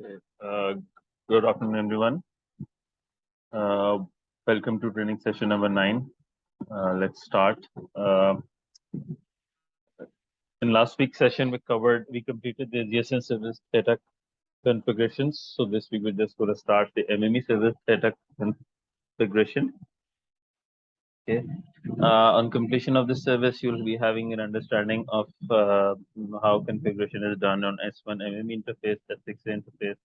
Okay. Good afternoon, everyone. Uh, Welcome to training session number 9. Let's start. In last week's session, we completed the GSN service data configurations. So this week we're just going to start the MME service data configuration. Okay. On completion of this service, you'll be having an understanding of how configuration is done on S1-MME interface, S6a interface,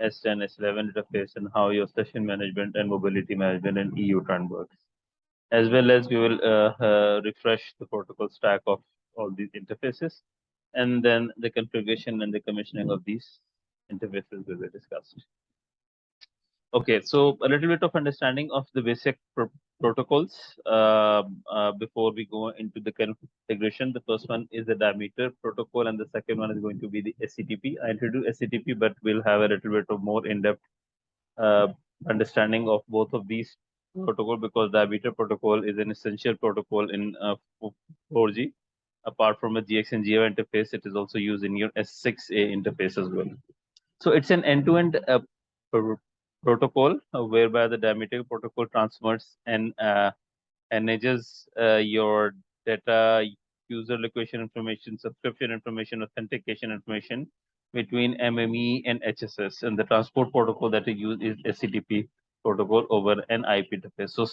S10, S11 interface, and how your session management and mobility management and EU turn works. As well as we will refresh the protocol stack of all these interfaces, and then the configuration and the commissioning of these interfaces will be discussed. Okay, so a little bit of understanding of the basic protocols before we go into the configuration. The first one is the diameter protocol, and the second one is going to be the SCTP. I introduced SCTP, but we'll have a little bit of more in-depth understanding of both of these protocol, because diameter protocol is an essential protocol in 4G. Apart from a GX and GO interface, it is also used in your S6a interface as well. So it's an end-to-end protocol whereby the diameter protocol transfers and manages your data, user location information, subscription information, authentication information between MME and HSS. And the transport protocol that is used is SCTP protocol over an IP interface. So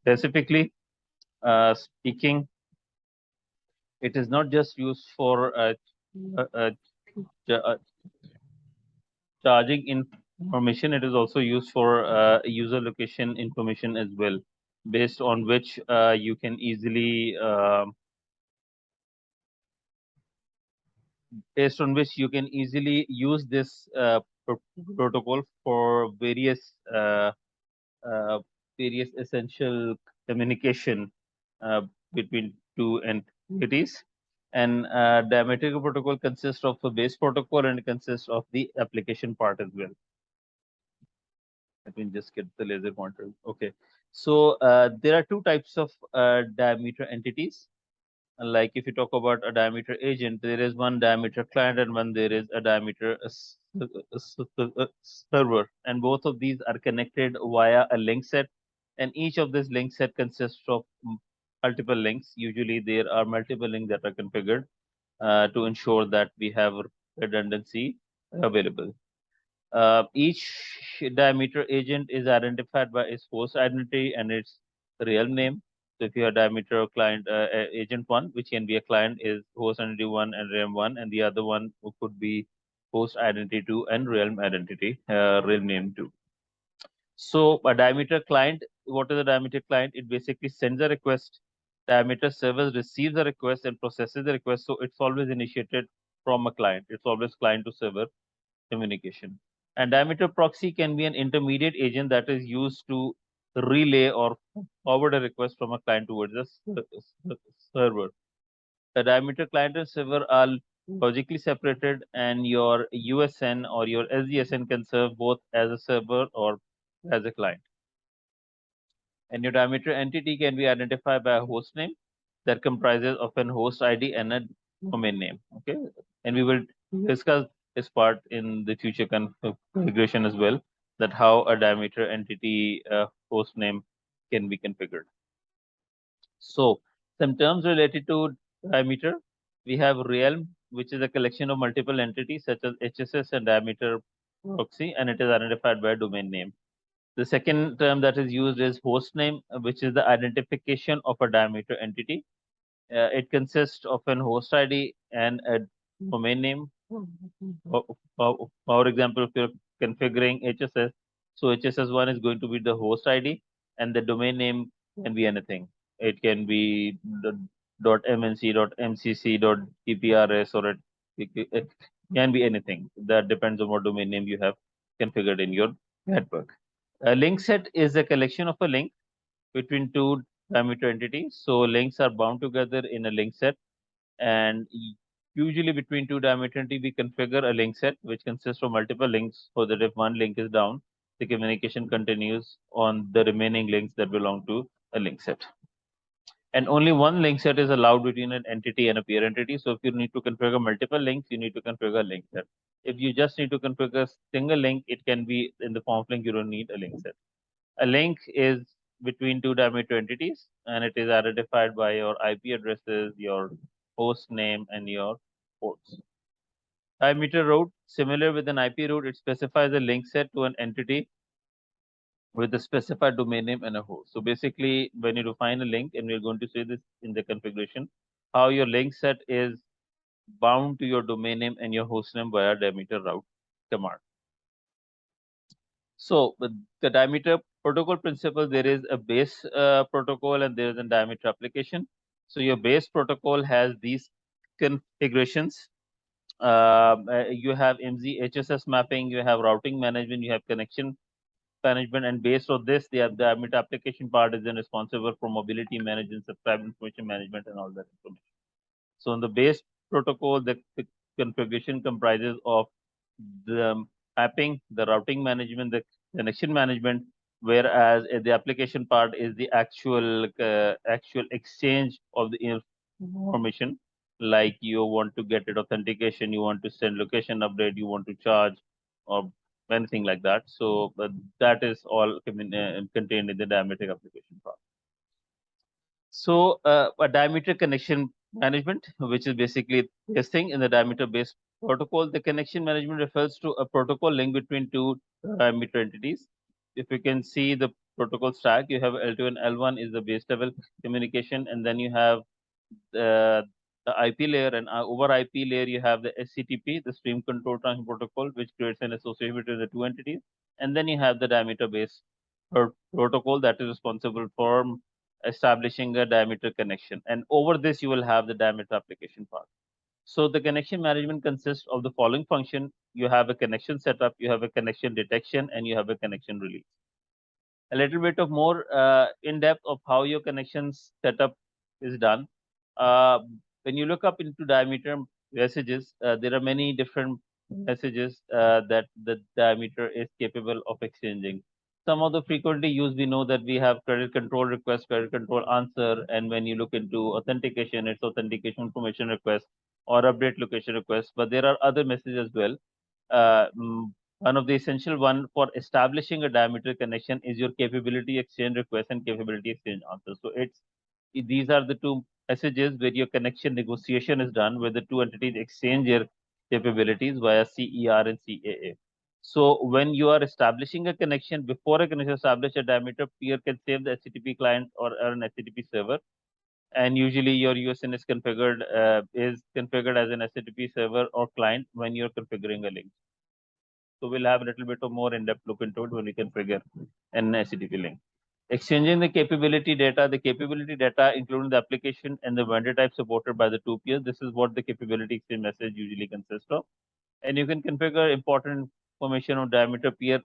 specifically speaking, it is not just used for charging information. It is also used for user location information as well, based on which you can easily use this protocol for various essential communication between two entities. And diameter protocol consists of a base protocol and consists of the application part as well. Let me just get the laser pointer. Okay, so there are two types of diameter entities. Like if you talk about a diameter agent, there is one diameter client and one there is a diameter server, and both of these are connected via a link set, and each of this link set consists of multiple links. Usually there are multiple links that are configured to ensure that we have redundancy available. Each diameter agent is identified by its host identity and its real name. So if you have diameter client agent 1, which can be a client, is host identity 1 and realm 1, and the other one could be host identity 2 and realm identity realm name 2. So a diameter client, what is a diameter client? It basically sends a request. Diameter server receives a request and processes the request. So it's always initiated from a client. It's always client to server communication. And diameter proxy can be an intermediate agent that is used to relay or forward a request from a client towards a server. The diameter client and server are logically separated, and your USN or your SDSN can serve both as a server or as a client. And your diameter entity can be identified by a host name that comprises of an host ID and a domain name. Okay, and we will discuss this part in the future configuration as well, that how a diameter entity host name can be configured. So some terms related to diameter, we have realm, which is a collection of multiple entities such as HSS and diameter proxy, and it is identified by a domain name. The second term that is used is host name, which is the identification of a diameter entity. It consists of an host ID and a domain name. For example, if you're configuring HSS, so HSS1 is going to be the host ID, and the domain name can be anything. It can be .mnc, .mcc, .pprs, or it can be anything. That depends on what domain name you have configured in your network. A link set is a collection of a link between two diameter entities. So links are bound together in a link set, and usually between two diameter entities, we configure a link set which consists of multiple links, so that if one link is down, the communication continues on the remaining links that belong to a link set. And only one link set is allowed between an entity and a peer entity. So if you need to configure multiple links, you need to configure a link set. If you just need to configure a single link, it can be in the form of link. You don't need a link set. A link is between two diameter entities, and it is identified by your IP addresses, your host name, and your ports. Diameter route, similar with an IP route, it specifies a link set to an entity with a specified domain name and a host. So basically, when you define a link, and we're going to see this in the configuration, how your link set is bound to your domain name and your host name via diameter route command. So with the diameter protocol principle, there is a base protocol and there is a diameter application. So your base protocol has these configurations. You have MZ HSS mapping, you have routing management, you have connection management, and based on this, the diameter application part is then responsible for mobility management, subscriber information management, and all that information. So in the base protocol, the configuration comprises of the mapping, the routing management, the connection management, whereas the application part is the actual exchange of the information. Like you want to get it authentication, you want to send location update, you want to charge, or anything like that. So that is all contained in the diameter application part. So a diameter connection management, which is basically this thing in the diameter-based protocol, the connection management refers to a protocol link between two diameter entities. If you can see the protocol stack, you have L2 and L1 is the base level communication, and then you have the IP layer, and over IP layer you have the SCTP, the stream control transmission protocol, which creates an association between the two entities, and then you have the diameter-based protocol that is responsible for establishing a diameter connection. And over this, you will have the diameter application part. So the connection management consists of the following function. You have a connection setup, you have a connection detection, and you have a connection release. A little bit of more in depth of how your connections setup is done. Uh, when you look up into diameter messages, there are many different messages that the diameter is capable of exchanging. Some of the frequently used, we know that we have credit control request, credit control answer, and when you look into authentication, it's authentication information request or update location request. But there are other messages as well. One of the essential one for establishing a diameter connection is your capability exchange request and capability exchange answer. So these are the two messages where your connection negotiation is done, where the two entities exchange their capabilities via CER and CAA. So when you are establishing a connection, before a connection established, a diameter peer can save the HTTP client or an HTTP server. And usually your USN is configured as an HTTP server or client when you're configuring a link. So we'll have a little bit of more in-depth look into it when we configure an HTTP link. Exchanging the capability data, including the application and the vendor type supported by the two peers. This is what the capability exchange message usually consists of. And you can configure important information on diameter peer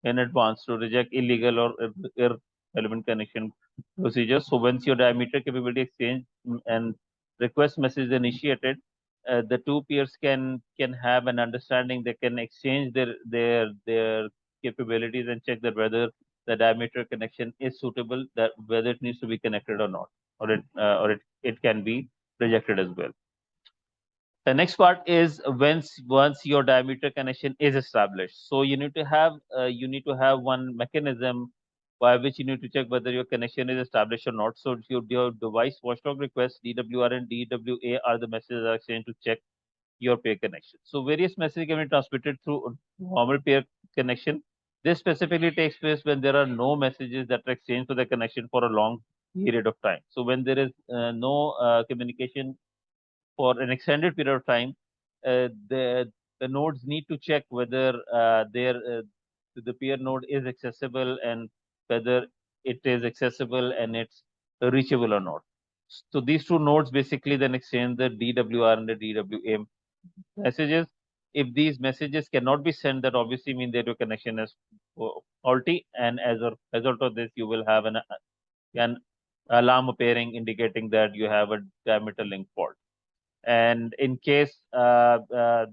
in advance to reject illegal or irrelevant connection procedures. So once your diameter capability exchange and request message is initiated, the two peers can have an understanding. They can exchange their capabilities and check that whether the diameter connection is suitable, that whether it needs to be connected or not, or it can be rejected as well. The next part is once your diameter connection is established. So you need to have one mechanism by which you need to check whether your connection is established or not. So your device watchdog request DWR and DWA are the messages that are exchanged to check your peer connection. So various messages can be transmitted through normal peer connection. This specifically takes place when there are no messages that are exchanged for the connection for a long period of time. So when there is no communication for an extended period of time, the nodes need to check whether the peer node is accessible and whether it is accessible and it's reachable or not. So these two nodes basically then exchange the DWR and the DWA messages. If these messages cannot be sent, that obviously means that your connection is faulty, and as a result of this, you will have an alarm appearing indicating that you have a diameter link fault. And in case the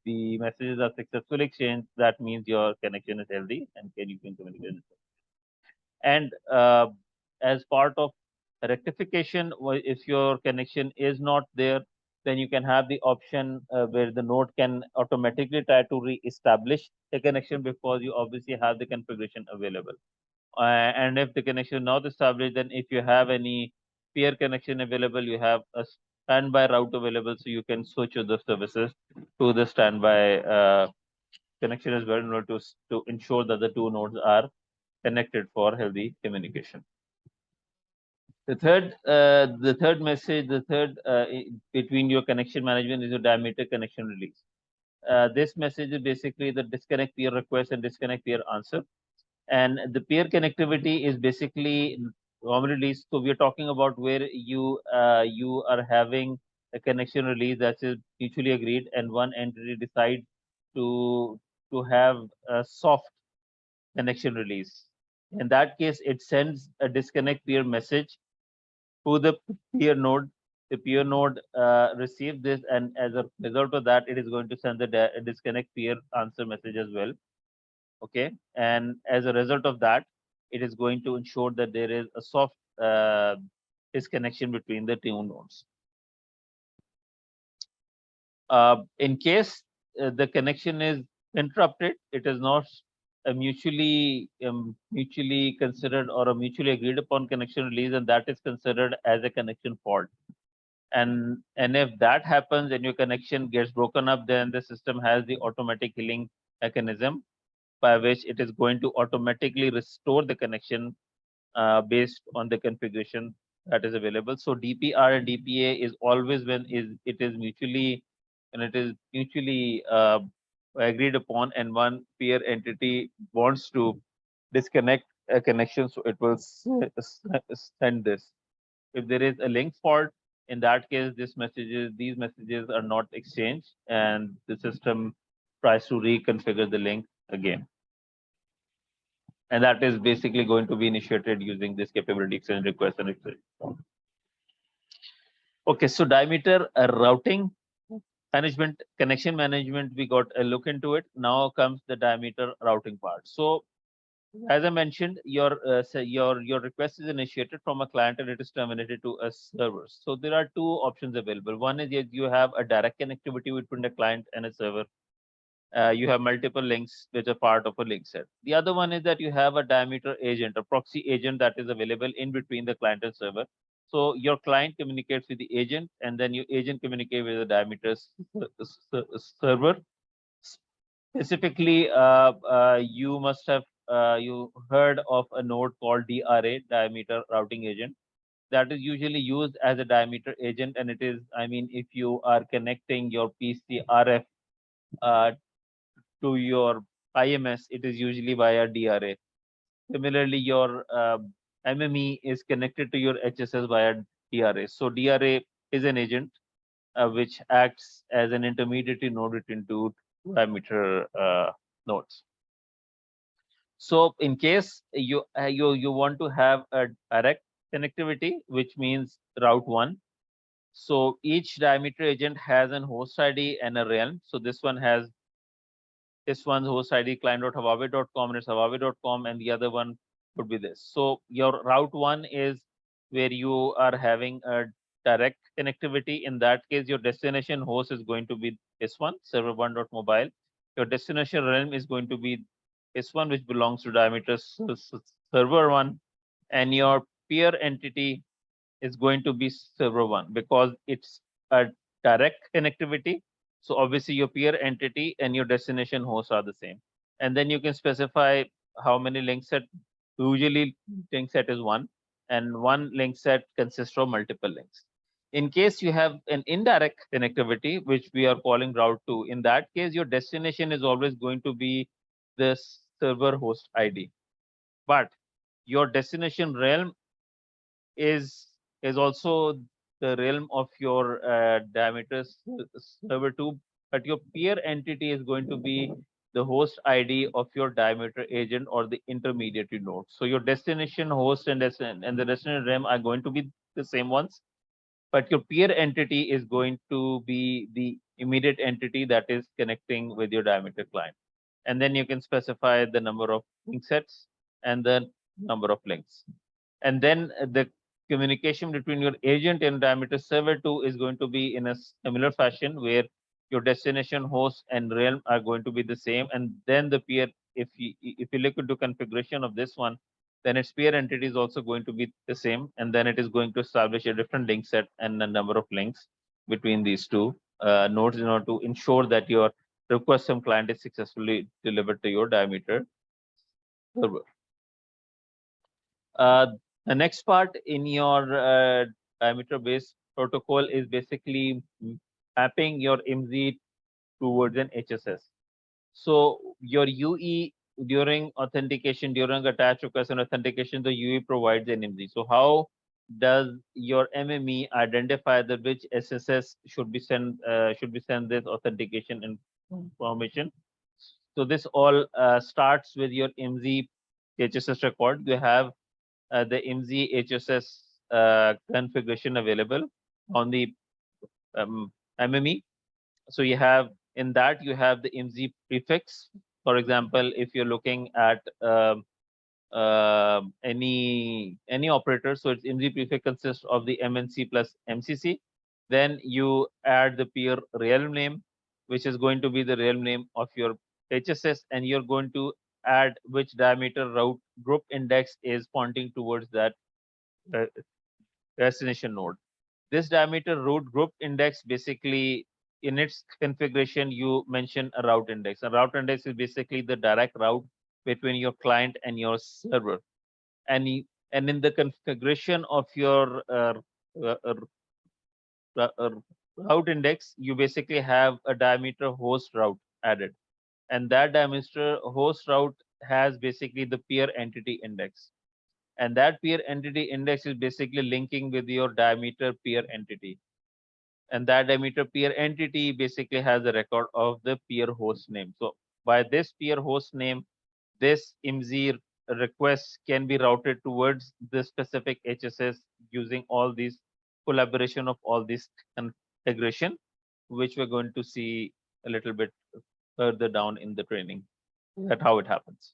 messages are successfully exchanged, that means your connection is healthy and you can communicate. And as part of rectification, if your connection is not there, then you can have the option where the node can automatically try to re-establish the connection because you obviously have the configuration available. And if the connection is not established, then if you have any peer connection available, you have a standby route available, so you can switch the services to the standby connection as well in order to ensure that the two nodes are connected for healthy communication. The third message, between your connection management is your diameter connection release. This message is basically the disconnect peer request and disconnect peer answer. And the peer connectivity is basically normally release. So we're talking about where you are having a connection release that is mutually agreed, and one entity decides to have a soft connection release. In that case, it sends a disconnect peer message to the peer node. The peer node receives this, and as a result of that, it is going to send the disconnect peer answer message as well. Okay, and as a result of that, it is going to ensure that there is a soft disconnection between the two nodes. In case the connection is interrupted, it is not a mutually considered or a mutually agreed upon connection release, and that is considered as a connection fault. And if that happens and your connection gets broken up, then the system has the automatic healing mechanism by which it is going to automatically restore the connection based on the configuration that is available. So DPR and DPA is always when it is mutually agreed upon, and one peer entity wants to disconnect a connection, so it will send this. If there is a link fault, in that case, these messages are not exchanged, and the system tries to reconfigure the link again. And that is basically going to be initiated using this capability exchange request and exchange. Okay, so diameter routing management, connection management, we got a look into it. Now comes the diameter routing part. So as I mentioned, your request is initiated from a client and it is terminated to a server. So there are two options available. One is you have a direct connectivity between the client and a server. You have multiple links which are part of a link set. The other one is that you have a diameter agent, a proxy agent that is available in between the client and server. So your client communicates with the agent, and then your agent communicates with the diameter server. Specifically, you must have you heard of a node called DRA, diameter routing agent. That is usually used as a diameter agent, and it is, I mean, if you are connecting your PCRF to your IMS, it is usually via DRA. Similarly, your MME is connected to your HSS via DRA. So DRA is an agent which acts as an intermediary node between two diameter nodes. So in case you want to have a direct connectivity, which means route 1. So each diameter agent has an host ID and a realm. So this one has this one's host ID client.huawei.com, and it's huawei.com, and the other one would be this. So your route 1 is where you are having a direct connectivity. In that case, your destination host is going to be S1, server1.mobile. Your destination realm is going to be S1, which belongs to diameter server 1, and your peer entity is going to be server 1 because it's a direct connectivity. So obviously your peer entity and your destination host are the same. And then you can specify how many link set. Usually link set is 1, and one link set consists of multiple links. In case you have an indirect connectivity, which we are calling route 2, in that case, your destination is always going to be the server host ID. But your destination realm is also the realm of your diameter server 2, but your peer entity is going to be the host ID of your diameter agent or the intermediary node. So your destination host and the destination realm are going to be the same ones, but your peer entity is going to be the immediate entity that is connecting with your diameter client. And then you can specify the number of link sets and the number of links. And then the communication between your agent and diameter server 2 is going to be in a similar fashion, where your destination host and realm are going to be the same, and then the peer, if you look into configuration of this one, then its peer entity is also going to be the same, and then it is going to establish a different link set and a number of links between these two nodes in order to ensure that your request from client is successfully delivered to your diameter server. Uh, the next part in your diameter-based protocol is basically mapping your MZ towards an HSS. So your UE during authentication, during attach request and authentication, the UE provides an MZ. So how does your MME identify that which SSS should be sent this authentication information? So this all starts with your MZ HSS record. You have the MZ HSS configuration available on the MME. So you have in that you have the MZ prefix. For example, if you're looking at any operator, so its MZ prefix consists of the MNC plus MCC. Then you add the peer realm name, which is going to be the realm name of your HSS, and you're going to add which diameter route group index is pointing towards that uh, destination node. This diameter route group index basically in its configuration, you mention a route index. A route index is basically the direct route between your client and your server. And in the configuration of your uh, uh, uh, route index, you basically have a diameter host route added. And that diameter host route has basically the peer entity index. And that peer entity index is basically linking with your diameter peer entity. And that diameter peer entity basically has a record of the peer host name. So by this peer host name, this IMSI request can be routed towards the specific HSS using all these collaboration of all these configuration, which we're going to see a little bit further down in the training. That's how it happens.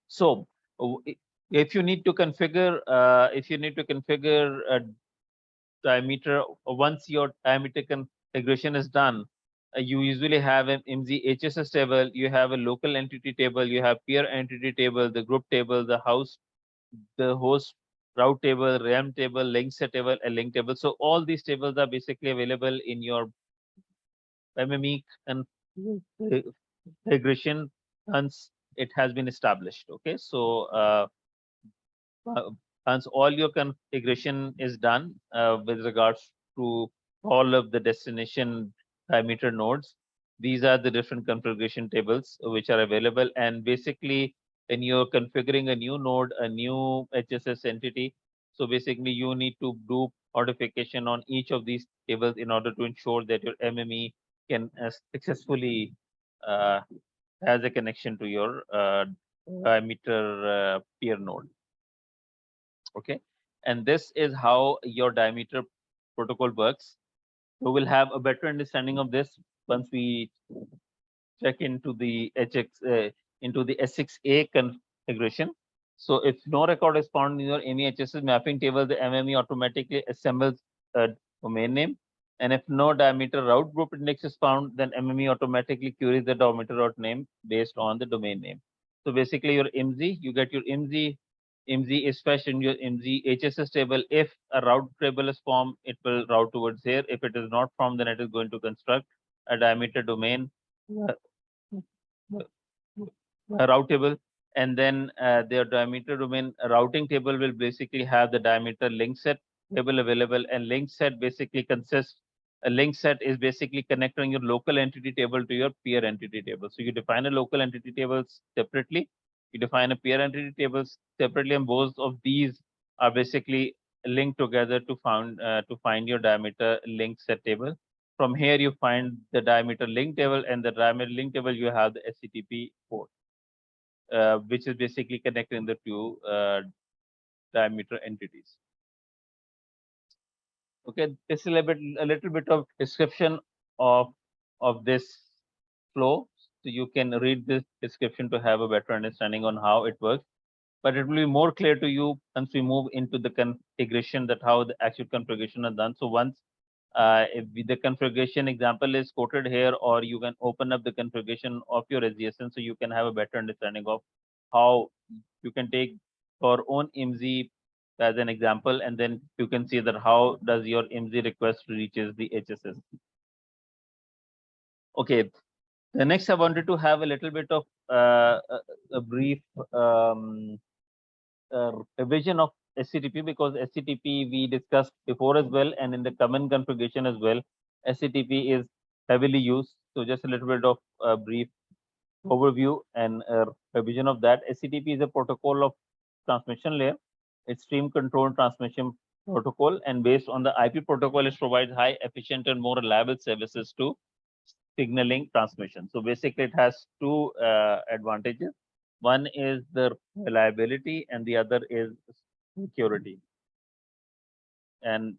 So if you need to configure, diameter, once your diameter configuration is done, you usually have an MZ HSS table, you have a local entity table, you have peer entity table, the group table, the host route table, RAM table, link set table, a link table. So all these tables are basically available in your MME configuration once it has been established. Okay, so once all your configuration is done with regards to all of the destination diameter nodes, these are the different configuration tables which are available. And basically, when you're configuring a new node, a new HSS entity, so basically you need to do modification on each of these tables in order to ensure that your MME can successfully has a connection to your diameter peer node. Okay, and this is how your diameter protocol works. We will have a better understanding of this once we check into the into the S6a configuration. So if no record is found in your MEHSS mapping table, the MME automatically assembles a domain name. And if no diameter route group index is found, then MME automatically queries the diameter route name based on the domain name. So basically your MZ, you get your MZ is fetched in your MZ HSS table. If a route table is formed, it will route towards here. If it is not formed, then it is going to construct a diameter domain route table, and then their diameter domain routing table will basically have the diameter link set table available. And link set basically consists, a link set is basically connecting your local entity table to your peer entity table. So you define a local entity table separately, you define a peer entity tables separately, and both of these are basically linked together to find your diameter link set table. From here, you find the diameter link table, and the diameter link table you have the SCTP port, which is basically connecting the two diameter entities. Okay, this is a little bit of description of this flow. So you can read this description to have a better understanding on how it works. but it will be more clear to you once we move into the configuration, that how the actual configuration is done. So once if the configuration example is quoted here, or you can open up the configuration of your SDSN, so you can have a better understanding of how you can take your own IMSI as an example, and then you can see that how does your IMSI request reaches the HSS. Okay, the next I wanted to have a little bit of a brief revision of SCTP, because SCTP we discussed before as well, and in the common configuration as well, SCTP is heavily used. So just a little bit of a brief overview and revision of that. SCTP is a protocol of transmission layer. It's stream control transmission protocol, and based on the IP protocol, it provides high efficient and more reliable services to signaling transmission. So basically, it has two advantages. One is the reliability, and the other is security. And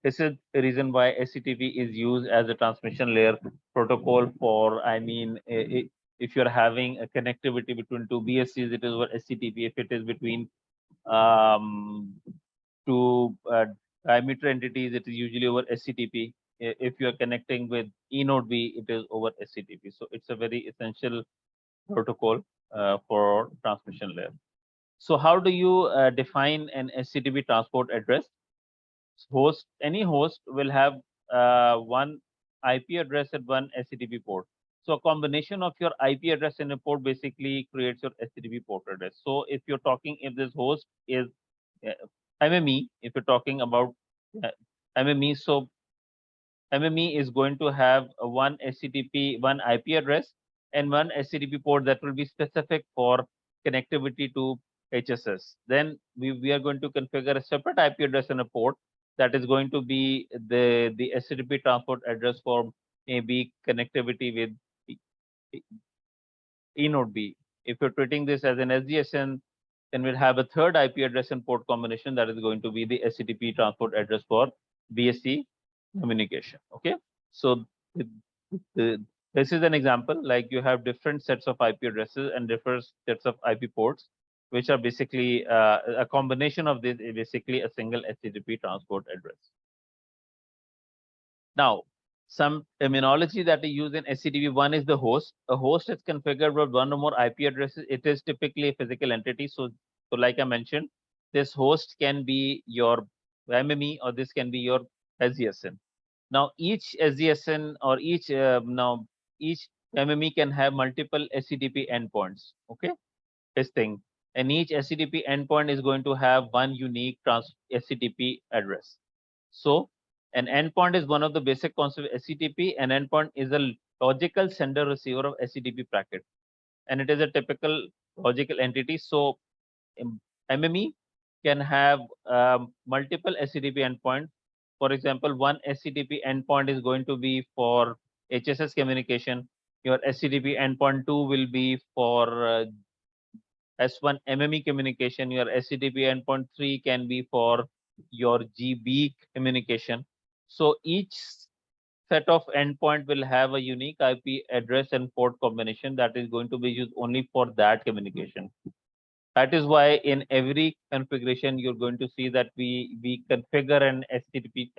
this is the reason why SCTP is used as a transmission layer protocol for. I mean, if you're having a connectivity between two BSCs, it is over SCTP. If it is between two diameter entities, it is usually over SCTP. If you are connecting with E node B, it is over SCTP. So it's a very essential protocol for transmission layer. So how do you define an SCTP transport address? Any host will have one IP address at one SCTP port. So a combination of your IP address and a port basically creates your SCTP port address. So if you're talking, if this host is MME, if you're talking about MME, so MME is going to have one SCTP, one IP address, and one SCTP port that will be specific for connectivity to HSS. Then we are going to configure a separate IP address and a port that is going to be the SCTP transport address for maybe connectivity with E node B. If you're treating this as an SDSN, then we'll have a third IP address and port combination that is going to be the SCTP transport address for BSC communication. Okay, so this is an example. Like you have different sets of IP addresses and different sets of IP ports, which are basically a combination of this is basically a single SCTP transport address. Now, some terminology that we use in SCTP. One is the host. A host is configured with one or more IP addresses. It is typically a physical entity. So like I mentioned, this host can be your MME or this can be your SDSN. Now, each SDSN or each MME can have multiple SCTP endpoints. Okay, this thing, and each SCTP endpoint is going to have one unique SCTP address. So an endpoint is one of the basic concepts of SCTP. An endpoint is a logical sender receiver of SCTP packet, and it is a typical logical entity. So MME can have multiple SCTP endpoints. For example, one SCTP endpoint is going to be for HSS communication. Your SCTP endpoint 2 will be for S1-MME communication. Your SCTP endpoint 3 can be for your GB communication. So each set of endpoint will have a unique IP address and port combination that is going to be used only for that communication. That is why in every configuration you're going to see that we configure an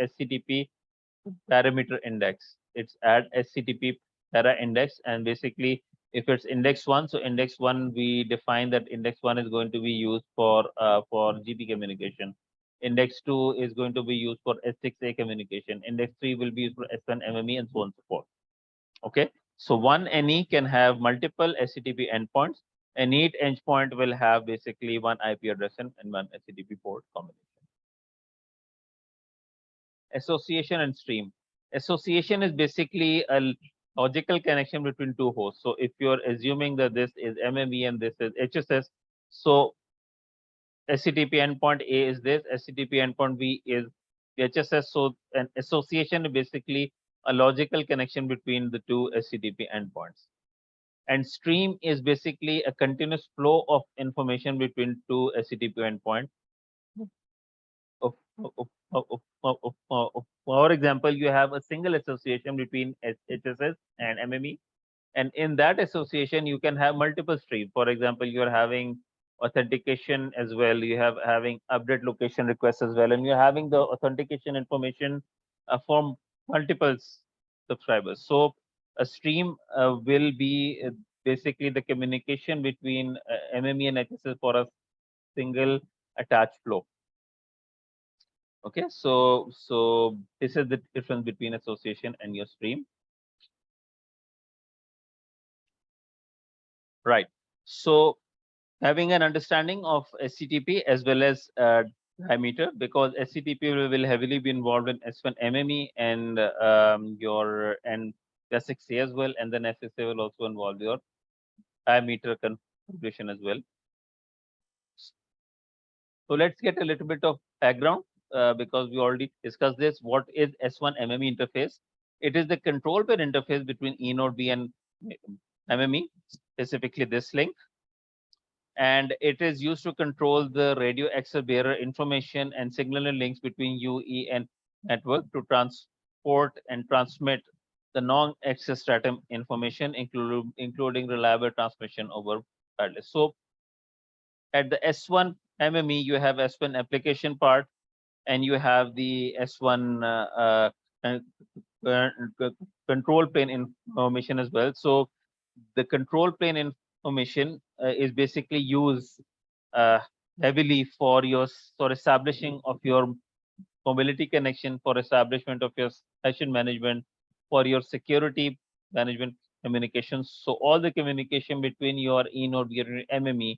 SCTP parameter index. It's add SCTP para index, and basically if it's index 1, so index 1 we define that index 1 is going to be used for GB communication. Index 2 is going to be used for S6a communication. Index 3 will be used for S1-MME and so on and so forth. Okay, so one NE can have multiple SCTP endpoints, and each endpoint will have basically one IP address and one SCTP port combination. Association and stream. Association is basically a logical connection between two hosts. So if you're assuming that this is MME and this is HSS, so SCTP endpoint A is this, SCTP endpoint B is HSS. So an association is basically a logical connection between the two SCTP endpoints. And stream is basically a continuous flow of information between two SCTP endpoints. For example, you have a single association between HSS and MME, and in that association, you can have multiple streams. For example, you are having authentication as well. You have having update location requests as well, and you're having the authentication information from multiple subscribers. So a stream will be basically the communication between MME and HSS for a single attached flow. Okay, so this is the difference between association and your stream. Right. So having an understanding of SCTP as well as diameter, because SCTP will heavily be involved in S1-MME and your and S6a as well, and then S6a will also involve your diameter configuration as well. So let's get a little bit of background because we already discussed this. What is S1-MME interface? It is the control pair interface between E node B and MME, specifically this link. And it is used to control the radio access bearer information and signaling links between UE and network to transport and transmit the non-access stratum information, including reliable transmission over wireless. So at the S1-MME, you have S1 application part, and you have the S1 control plane information as well. So the control plane information is basically used uh, heavily for establishing of your mobility connection, for establishment of your session management, for your security management communications. So all the communication between your eNode, your MME,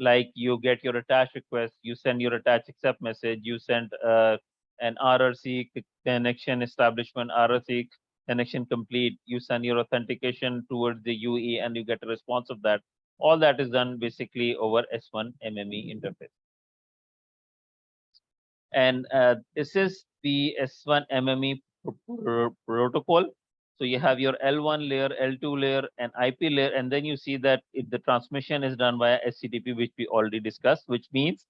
like you get your attach request, you send your attach accept message, you send an RRC connection establishment, RRC connection complete, you send your authentication towards the UE and you get a response of that. All that is done basically over S1-MME interface. And this is the S1-MME protocol. So you have your L1 layer, L2 layer, and IP layer, and then you see that if the transmission is done via SCTP, which we already discussed, which means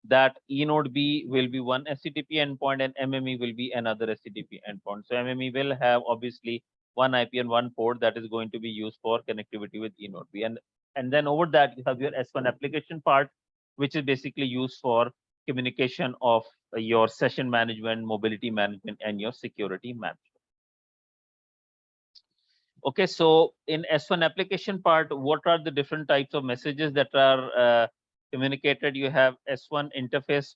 that E node B will be one SCTP endpoint and MME will be another SCTP endpoint. So MME will have obviously one IP and one port that is going to be used for connectivity with E node B. And then over that, you have your S1 application part, which is basically used for communication of your session management, mobility management, and your security management. Okay, so in S1 application part, what are the different types of messages that are communicated? You have S1 interface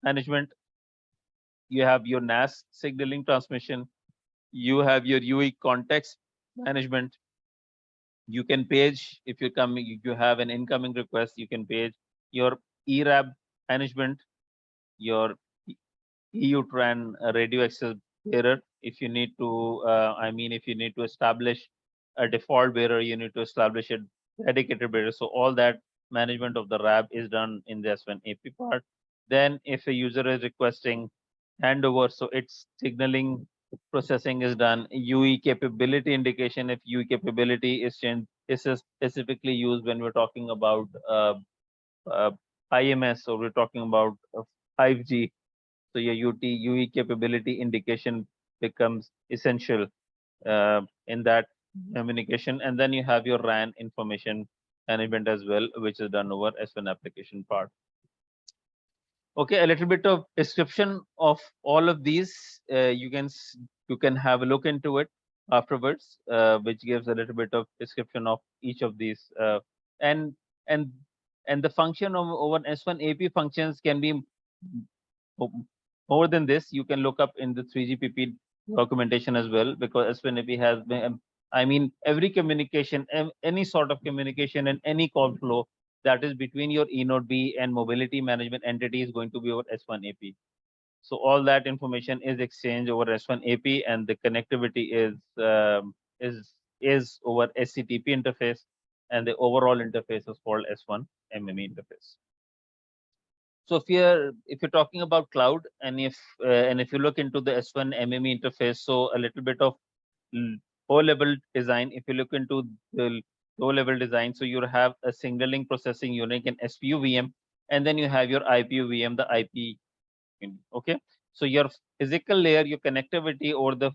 management, you have your NAS signaling transmission, you have your UE context management. You can page if you come, you have an incoming request, you can page your ERAB management, your EU-TRAN radio access bearer. If you need to, if you need to establish a default bearer, you need to establish a dedicated bearer. So all that management of the RAB is done in the S1 AP part. Then if a user is requesting handover, so its signaling processing is done. UE capability indication, if UE capability is changed, this is specifically used when we're talking about IMS, or we're talking about 5G. So your UE capability indication becomes essential in that communication. And then you have your RAN information management as well, which is done over S1 application part. Okay, a little bit of description of all of these. You can have a look into it afterwards, which gives a little bit of description of each of these. And and and the function of over S1 AP functions can be more than this. You can look up in the 3GPP documentation as well, because S1 AP has been, every communication, any sort of communication and any call flow that is between your eNode B and mobility management entity is going to be over S1 AP. So all that information is exchanged over S1 AP, and the connectivity is over SCTP interface, and the overall interface is called S1 MME interface. So if you're talking about cloud, and if you look into the S1 MME interface, so a little bit of low level design. If you look into the low level design, so you have a signaling processing unit, an SPU VM, and then you have your IPU VM, the IP. Okay, so your physical layer, your connectivity or the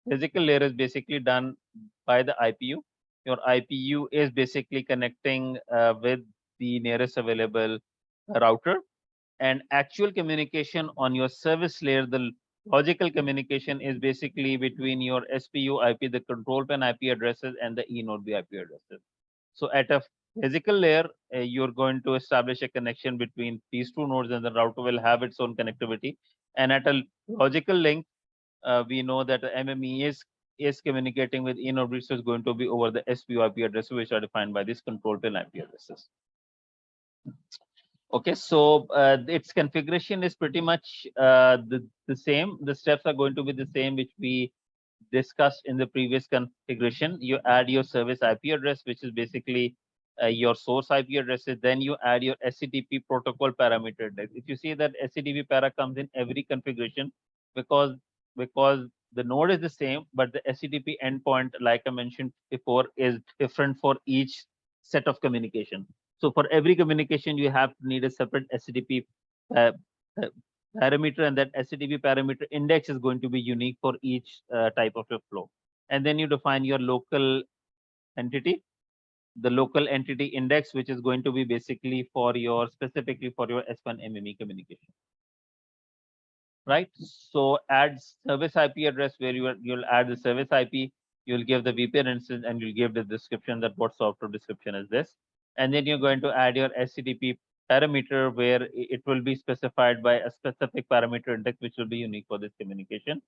physical layer is basically done by the IPU. Your IPU is basically connecting with the nearest available router. And actual communication on your service layer, the logical communication is basically between your SPU IP, the control plane IP addresses, and the eNode B IP addresses. So at a physical layer, you're going to establish a connection between these two nodes, and the router will have its own connectivity. And at a logical link, we know that the MME is communicating with eNode B, so it's going to be over the SPU IP addresses, which are defined by these control plane IP addresses. Okay, so its configuration is pretty much the same. The steps are going to be the same, which we discussed in the previous configuration. You add your service IP address, which is basically your source IP addresses. Then you add your SCTP protocol parameter. If you see that SCTP para comes in every configuration, because because the node is the same, but the SCTP endpoint, like I mentioned before, is different for each set of communication. So for every communication, you have to need a separate SCTP uh, uh, parameter, and that SCTP parameter index is going to be unique for each type of your flow. And then you define your local entity, the local entity index, which is going to be basically for your specifically for your S1-MME communication. Right. So add service IP address where you'll add the service IP, you'll give the VPN instance, and you'll give the description that what software description is this. And then you're going to add your SCTP parameter where it will be specified by a specific parameter index, which will be unique for this communication.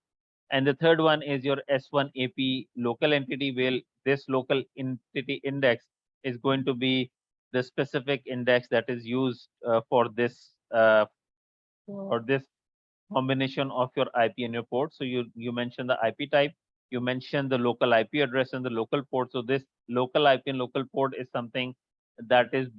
And the third one is your S1AP local entity, where this local entity index is going to be the specific index that is used for this combination of your IP and your port. So you mentioned the IP type, you mentioned the local IP address and the local port. So this local IP and local port is something that is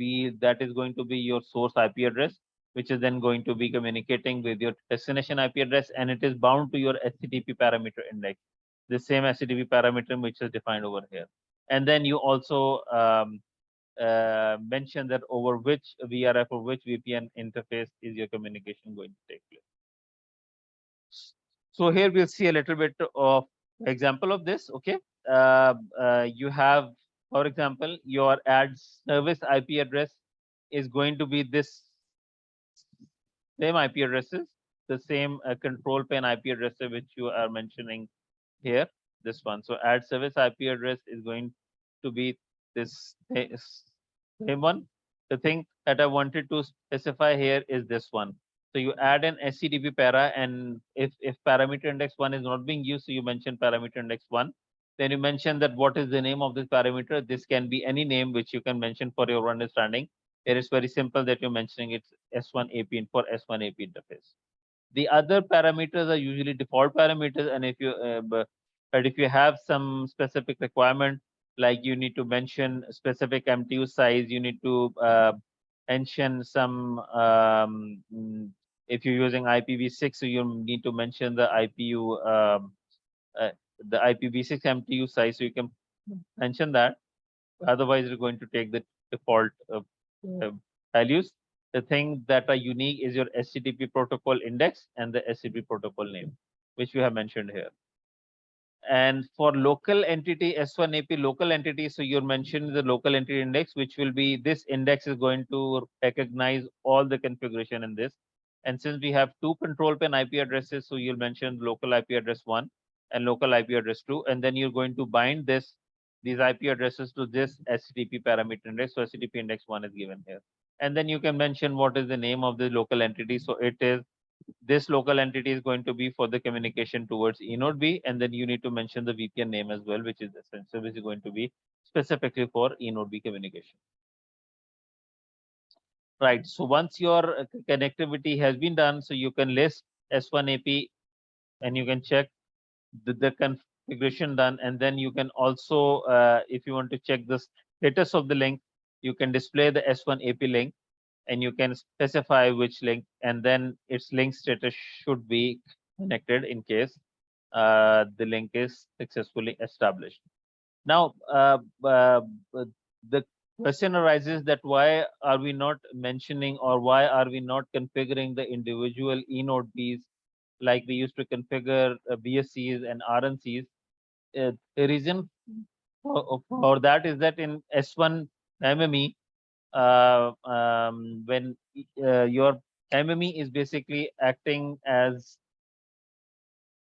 going to be your source IP address, which is then going to be communicating with your destination IP address, and it is bound to your SCTP parameter index, the same SCTP parameter which is defined over here. And then you also mention that over which VRF or which VPN interface is your communication going to take place. So here we'll see a little bit of example of this. Okay, you have, for example, your ad service IP address is going to be this same IP addresses, the same control plane IP address which you are mentioning here, this one. So ad service IP address is going to be this same one. The thing that I wanted to specify here is this one. So you add an SCTP para, and if parameter index 1 is not being used, so you mention parameter index 1. Then you mention that what is the name of this parameter. This can be any name which you can mention for your understanding. It is very simple that you're mentioning it's S1AP and for S1AP interface. The other parameters are usually default parameters, and but if you have some specific requirement, like you need to mention specific MTU size, you need to mention some if you're using IPv6, so you need to mention the uh, the IPv6 MTU size, so you can mention that. Otherwise, you're going to take the default uh, values. The thing that are unique is your SCTP protocol index and the SCTP protocol name, which we have mentioned here. And for local entity, S1AP local entity, so you're mentioning the local entity index, which will be this index is going to recognize all the configuration in this. And since we have two control plane IP addresses, so you'll mention local IP address 1 and local IP address 2, and then you're going to bind these IP addresses to this SCTP parameter index. So SCTP index 1 is given here. And then you can mention what is the name of the local entity. So it is this local entity is going to be for the communication towards eNode B, and then you need to mention the VPN name as well, which is essential, which is going to be specifically for eNode B communication. Right. So once your connectivity has been done, so you can list S1AP and you can check the configuration done, and then you can also, if you want to check the status of the link, you can display the S1AP link, and you can specify which link, and then its link status should be connected in case the link is successfully established. Now, the question arises that why are we not mentioning, or why are we not configuring the individual eNode Bs like we used to configure BSCs and RNCs? The reason for that is that in S1 MME, when your MME is basically acting as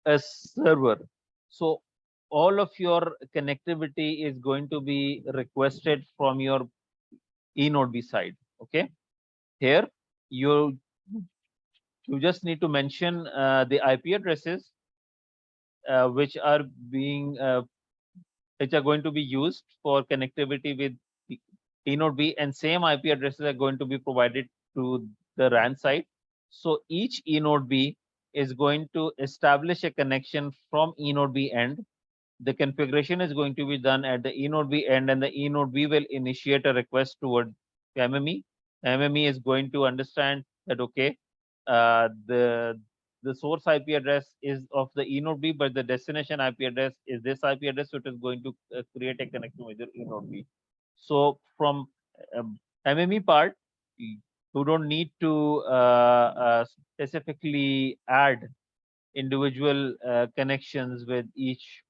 a server. So all of your connectivity is going to be requested from your E node B side. Okay. Here you just need to mention the IP addresses which are being which are going to be used for connectivity with E node B, and same IP addresses are going to be provided to the RAN side. So each E node B is going to establish a connection from E node B end. The configuration is going to be done at the E node B end, and the E node B will initiate a request toward MME. MME is going to understand that okay, the source IP address is of the E node B, but the destination IP address is this IP address, so it is going to create a connection with your E node B. So from MME part, you don't need to specifically add individual connections with each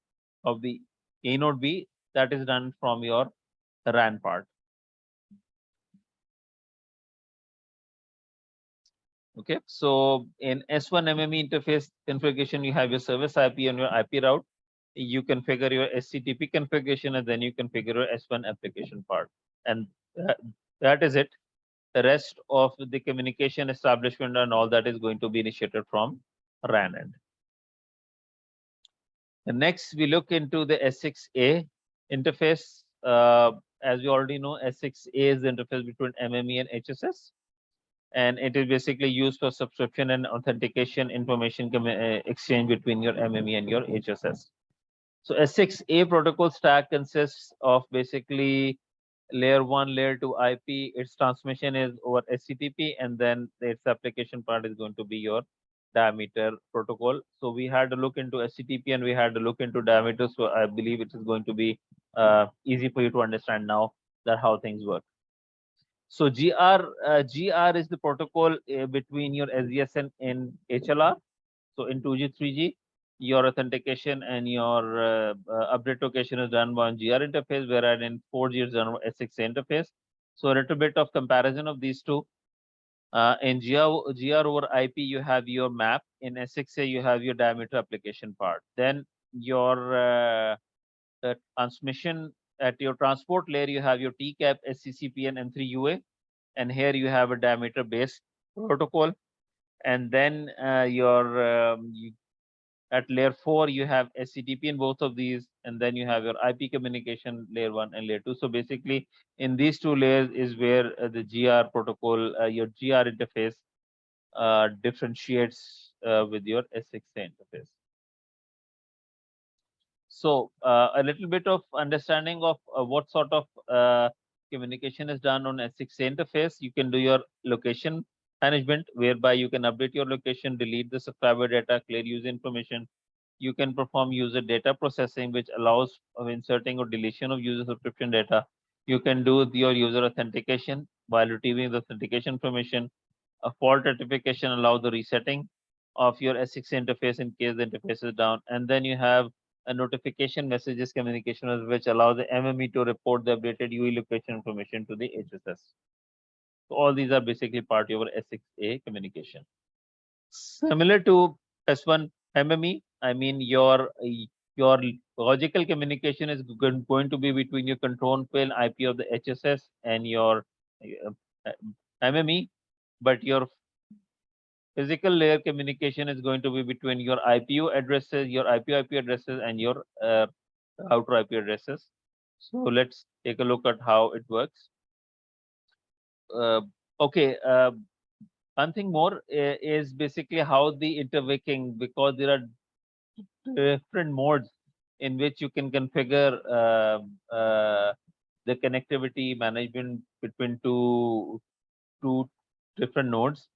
of the A node B. That is done from your RAN part. Okay, so in S1-MME interface configuration, you have your service IP and your IP route. You configure your SCTP configuration, and then you configure your S1 application part. And that is it. The rest of the communication establishment and all that is going to be initiated from RAN end. And next, we look into the S6a interface. As we already know, S6a is the interface between MME and HSS. And it is basically used for subscription and authentication information exchange between your MME and your HSS. So S6a protocol stack consists of basically layer 1, layer 2 IP. Its transmission is over SCTP, and then its application part is going to be your diameter protocol. So we had to look into SCTP and we had to look into diameter. So I believe it is going to be easy for you to understand now that how things work. So GR is the protocol between your SDS and HLR. So in 2G, 3G, your authentication and your update location is done on GR interface, whereas in 4G it's done on S6a interface. So a little bit of comparison of these two. In GR over IP, you have your map. In S6a, you have your diameter application part. Then your the transmission at your transport layer, you have your TCAP, SCCP, and M3UA. And here you have a diameter based protocol. And then at layer 4, you have SCTP in both of these, and then you have your IP communication layer 1 and layer 2. So basically, in these two layers is where the GR protocol, your GR interface differentiates with your S6a interface. So a little bit of understanding of what sort of communication is done on S6a interface. You can do your location management, whereby you can update your location, delete the subscriber data, clear user information. You can perform user data processing, which allows of inserting or deletion of user subscription data. You can do your user authentication while retrieving the authentication information. A fault rectification allows the resetting of your S6 interface in case the interface is down. And then you have a notification messages communication, which allows the MME to report the updated UE location information to the HSS. So all these are basically part of your S6a communication. Similar to S1 MME, I mean your logical communication is going to be between your control plane IP of the HSS and your uh, MME, but your physical layer communication is going to be between your IPU addresses, your IP addresses, and your router IP addresses. So let's take a look at how it works. Okay, one thing more is basically how the interwicking, because there are different modes in which you can configure the connectivity management between two different nodes.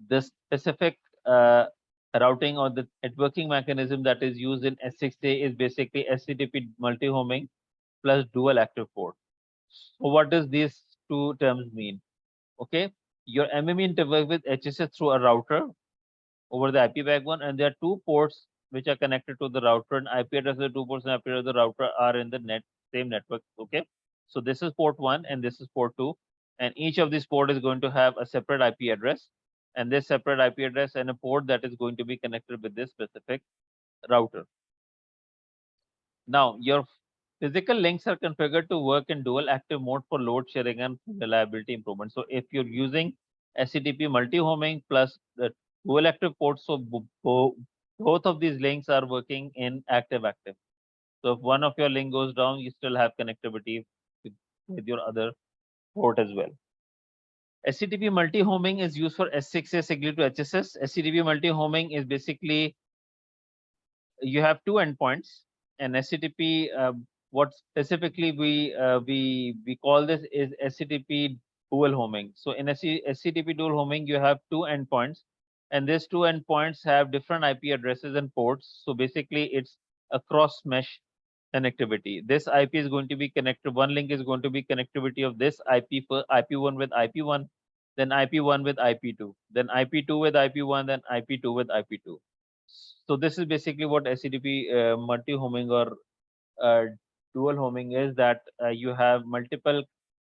The specific routing or the networking mechanism that is used in S6a is basically SCTP multi-homing plus dual active port. So what does these two terms mean? Okay, your MME interwork with HSS through a router over the IP backbone, and there are two ports which are connected to the router, and IP address of the two ports and IP address of the router are in the same network. Okay, so this is port 1 and this is port 2. and each of these port is going to have a separate IP address, and this separate IP address and a port that is going to be connected with this specific router. Now, your physical links are configured to work in dual active mode for load sharing and reliability improvement. So if you're using SCTP multi-homing plus the dual active ports, so both of these links are working in active-active. So if one of your link goes down, you still have connectivity with your other port as well. SCTP multi-homing is used for S6a signal to HSS. SCTP multi-homing is basically you have two endpoints, and SCTP. What specifically we call this is SCTP dual homing. So in SCTP dual homing, you have two endpoints, and these two endpoints have different IP addresses and ports. So basically, it's a cross mesh connectivity. This IP is going to be connected. One link is going to be connectivity of this IP for IP1 with IP1, then IP1 with IP2, then IP2 with IP1, then IP2 with IP2. So this is basically what SCTP multi-homing or uh, dual homing is, that you have multiple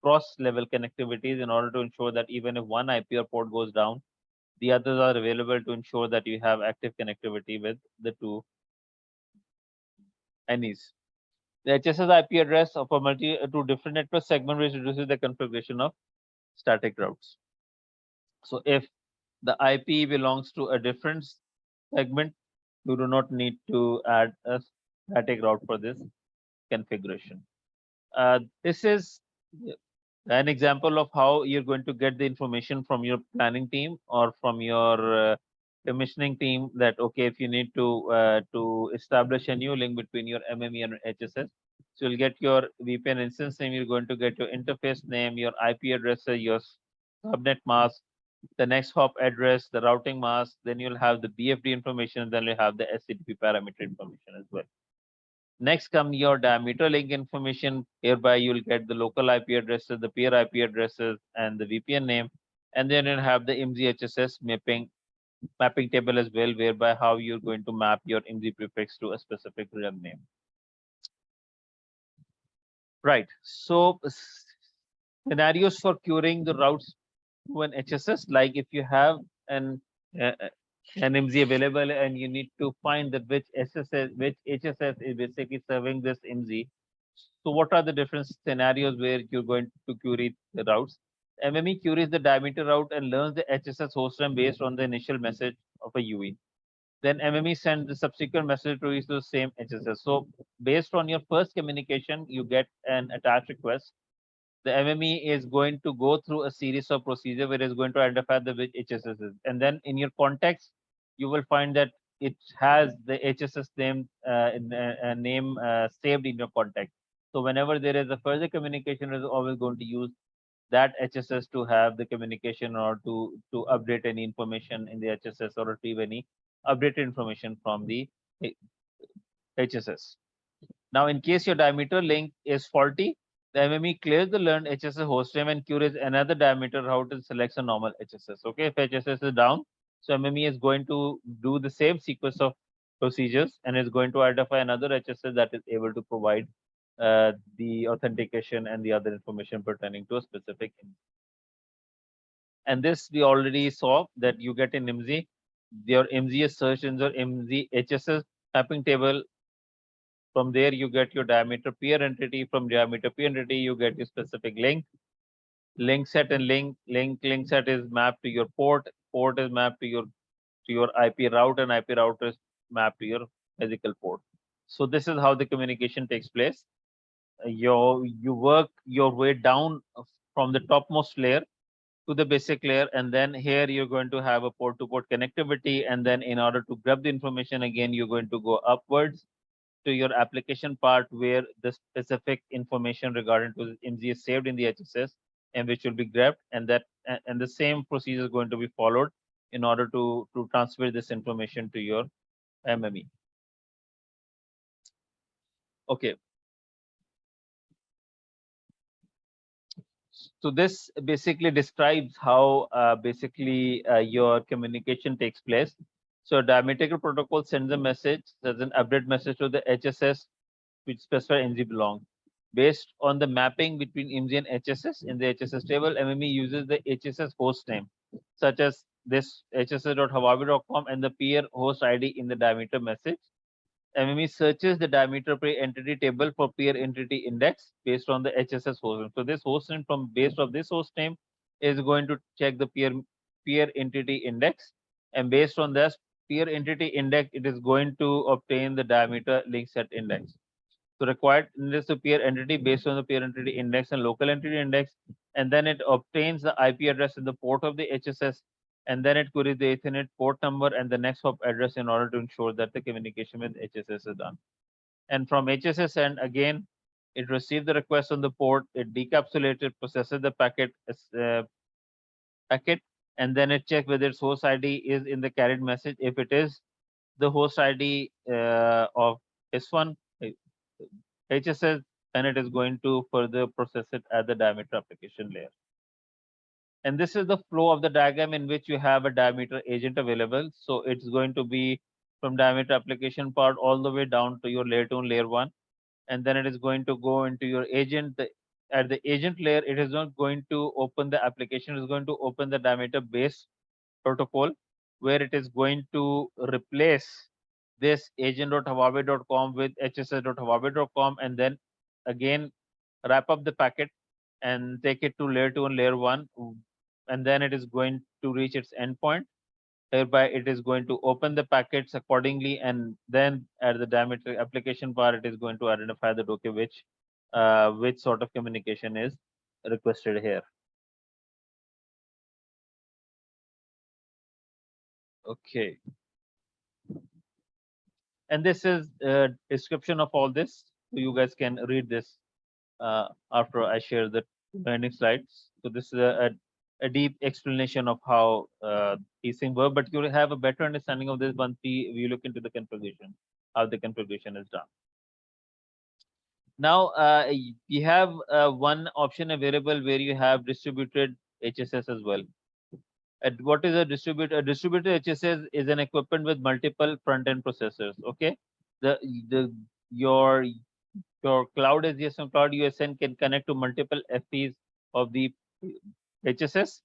cross-level connectivities in order to ensure that even if one IP or port goes down, the others are available to ensure that you have active connectivity with the two NEs. The HSS IP address of a two different network segment, which reduces the configuration of static routes. So if the IP belongs to a different segment, you do not need to add a static route for this configuration. This is an example of how you're going to get the information from your planning team or from your commissioning team, that okay, if you need to establish a new link between your MME and HSS, so you'll get your VPN instance name, you're going to get your interface name, your IP address, your subnet mask, the next hop address, the routing mask, then you'll have the BFD information, then you'll have the SCTP parameter information as well. Next come your diameter link information. Hereby you'll get the local IP addresses, the peer IP addresses, and the VPN name. And then you'll have the IMSI HSS mapping table as well, whereby how you're going to map your IMSI prefix to a specific real name. Right. So scenarios for queuing the routes to an HSS, like if you have uh, an IMSI available and you need to find that which HSS is basically serving this IMSI. So what are the different scenarios where you're going to query the routes? MME queries the diameter route and learns the HSS host name based on the initial message of a UE. Then MME sends the subsequent message to reach the same HSS. So based on your first communication, you get an attached request. The MME is going to go through a series of procedure where it's going to identify the which HSS is. And then in your context, you will find that it has the HSS name saved in your context. So whenever there is a further communication, it is always going to use that HSS to have the communication or to update any information in the HSS or retrieve any updated information from the HSS. Now, in case your diameter link is faulty, the MME clears the learned HSS host name and queries another diameter route and selects a normal HSS. Okay, if HSS is down, so MME is going to do the same sequence of procedures and is going to identify another HSS that is able to provide the authentication and the other information pertaining to a specific IMSI. And this we already saw that you get in IMSI, your IMSI is searched in your IMSI HSS mapping table. From there, you get your diameter peer entity. From diameter peer entity, you get your specific link. Link set and link set is mapped to your port. Port is mapped to your IP route, and IP route is mapped to your physical port. So this is how the communication takes place. You work your way down from the topmost layer to the basic layer, and then here you're going to have a port-to-port connectivity, and then in order to grab the information again, you're going to go upwards to your application part where the specific information regarding to IMSI is saved in the HSS and which will be grabbed, and the same procedure is going to be followed in order to transfer this information to your MME. Okay. So this basically describes how your communication takes place. So Diameter Protocol sends a message, there's an update message to the HSS which specifies IMSI belongs. Based on the mapping between IMSI and HSS in the HSS table, MME uses the HSS host name, such as this hss.hawaii.com and the peer host ID in the diameter message. MME searches the diameter per entity table for peer entity index based on the HSS host name. So this host name from based on this host name is going to check the peer entity index, and based on this peer entity index, it is going to obtain the diameter link set index. So required index to peer entity based on the peer entity index and local entity index, and then it obtains the IP address in the port of the HSS, and then it queries the Ethernet port number and the next hop address in order to ensure that the communication with HSS is done. And from HSS end, again, it received the request on the port, it decapsulates it, processes the packet, and then it checks whether its host ID is in the carried message. If it is the host ID of S1 HSS, then it is going to further process it at the diameter application layer. And this is the flow of the diagram in which you have a diameter agent available. So it's going to be from diameter application part all the way down to your layer 2 and layer 1. And then it is going to go into your agent. At the agent layer, it is not going to open the application, it is going to open the diameter base protocol, where it is going to replace this agent.hawaii.com with hss.hawaii.com, and then again wrap up the packet and take it to layer 2 and layer 1, and then it is going to reach its endpoint, whereby it is going to open the packets accordingly, and then at the diameter application part, it is going to identify that okay, which sort of communication is requested here. Okay, and this is a description of all this, so you guys can read this after I share the remaining slides. So this is a deep explanation of how these things work, but you'll have a better understanding of this once we look into the configuration, how the configuration is done. Now, you have one option available where you have distributed HSS as well. And what is a distributed? A distributed HSS is an equipment with multiple front-end processors. Okay, the your your cloud SDSM cloud USN can connect to multiple FPs of the HSS.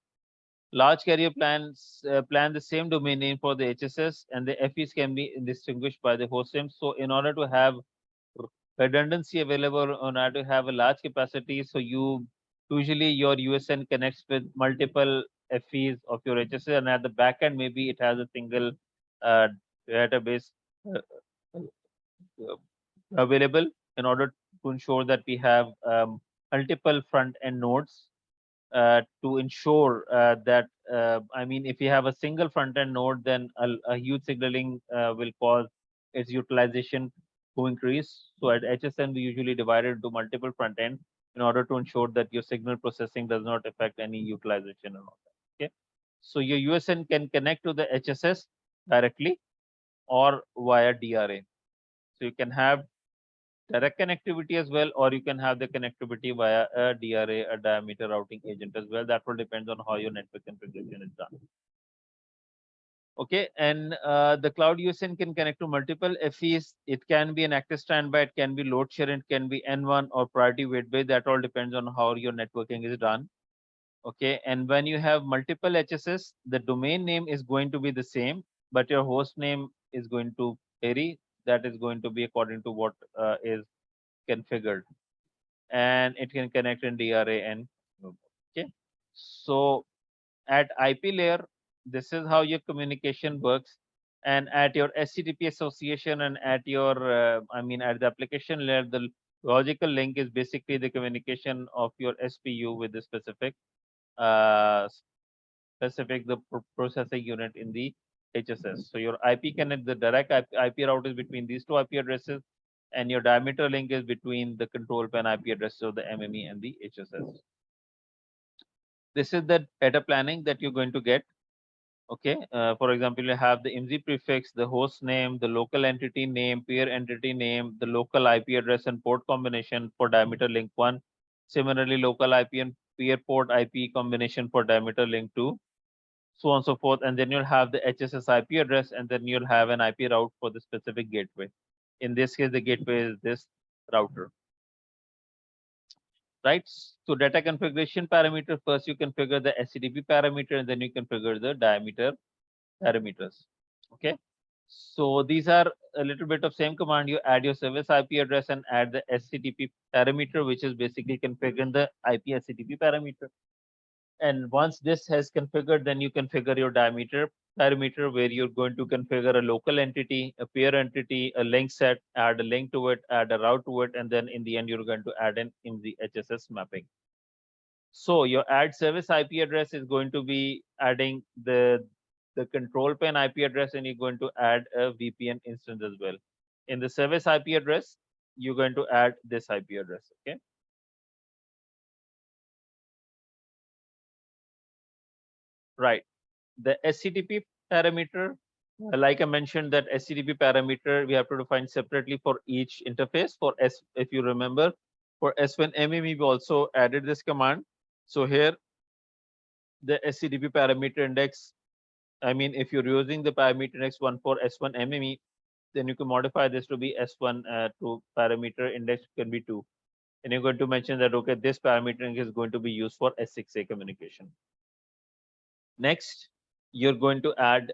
Large carrier plans plan the same domain name for the HSS, and the FEs can be distinguished by the host name. So, in order to have redundancy available, in order to have a large capacity, so you usually your USN connects with multiple FEs of your HSS, and at the back end, maybe it has a single uh, database uh, uh, available in order to ensure that we have multiple front end nodes to ensure that I mean, if you have a single front end node, then a huge signaling will cause its utilization to increase. So at HSN, we usually divide it into multiple front end in order to ensure that your signal processing does not affect any utilization and all that. Okay, so your USN can connect to the HSS directly or via DRA. So you can have direct connectivity as well, or you can have the connectivity via a DRA, a diameter routing agent as well. That will depend on how your network configuration is done. Okay, and the cloud USN can connect to multiple FEs. It can be an active standby, it can be load share, it can be N1 or priority wait bay. That all depends on how your networking is done. Okay, and when you have multiple HSS, the domain name is going to be the same, but your host name is going to vary. That is going to be according to what is configured, and it can connect in DRA and okay. So at IP layer, this is how your communication works. And at your SCTP association and at your, I mean, at the application layer, the logical link is basically the communication of your SPU with the uh, the processing unit in the HSS. So your IP connect, the direct IP route is between these two IP addresses, and your diameter link is between the control plane IP addresses of the MME and the HSS. This is the data planning that you're going to get. Okay, for example, you have the IMSI prefix, the host name, the local entity name, peer entity name, the local IP address and port combination for diameter link 1. Similarly, local IP and peer port IP combination for diameter link 2, so on and so forth. And then you'll have the HSS IP address, and then you'll have an IP route for the specific gateway. In this case, the gateway is this router. right? So data configuration parameter, first you configure the SCTP parameter and then you configure the diameter parameters. Okay. So these are a little bit of same command. You add your service IP address and add the SCTP parameter, which is basically configuring the IP SCTP parameter. And once this has configured, then you configure your diameter parameter where you're going to configure a local entity, a peer entity, a link set, add a link to it, add a route to it, and then in the end, you're going to add in the HSS mapping. So your add service IP address is going to be adding the control plane IP address, and you're going to add a VPN instance as well. In the service IP address, you're going to add this IP address. Okay. Right. The SCTP parameter, like I mentioned, that SCTP parameter we have to define separately for each interface. For S, if you remember, for S1-MME, we also added this command. So here, the SCTP parameter index, I mean, if you're using the parameter index one for S1-MME, then you can modify this to be S1 to parameter index can be 2. And you're going to mention that, okay, this parameter is going to be used for S6a communication. Next, you're going to add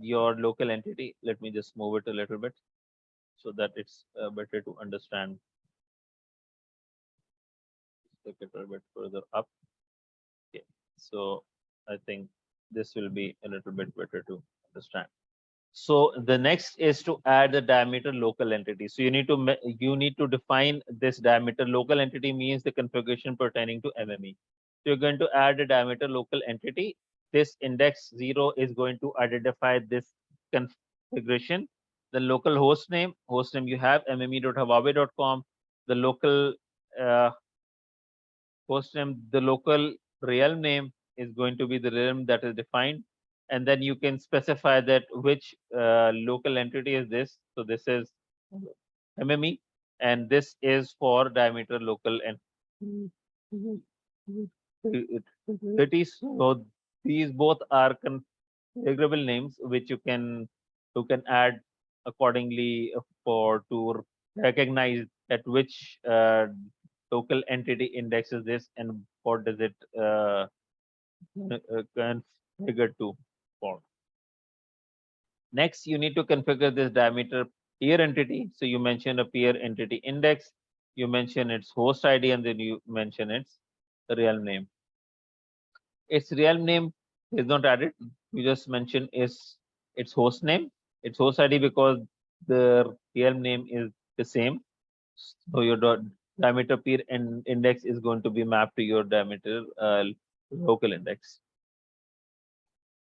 your local entity. Let me just move it a little bit so that it's better to understand. Take it a little bit further up. Okay, so I think this will be a little bit better to understand. So the next is to add the diameter local entity. So you need to define this diameter local entity means the configuration pertaining to MME. So you're going to add a diameter local entity. This index 0 is going to identify this configuration. The local host name you have mme.huawei.com. The local host name, the local realm name is going to be the realm that is defined. And then you can specify that which local entity is this. So this is MME, and this is for diameter local and entities. So these both are configurable names which you can add accordingly for to recognize at which local entity indexes this and what does it configure to for. Next, you need to configure this diameter peer entity. So you mention a peer entity index, you mention its host ID, and then you mention its real name. Its real name is not added. You just mention is its host name, its host ID, because the real name is the same. So your diameter peer index is going to be mapped to your diameter local index.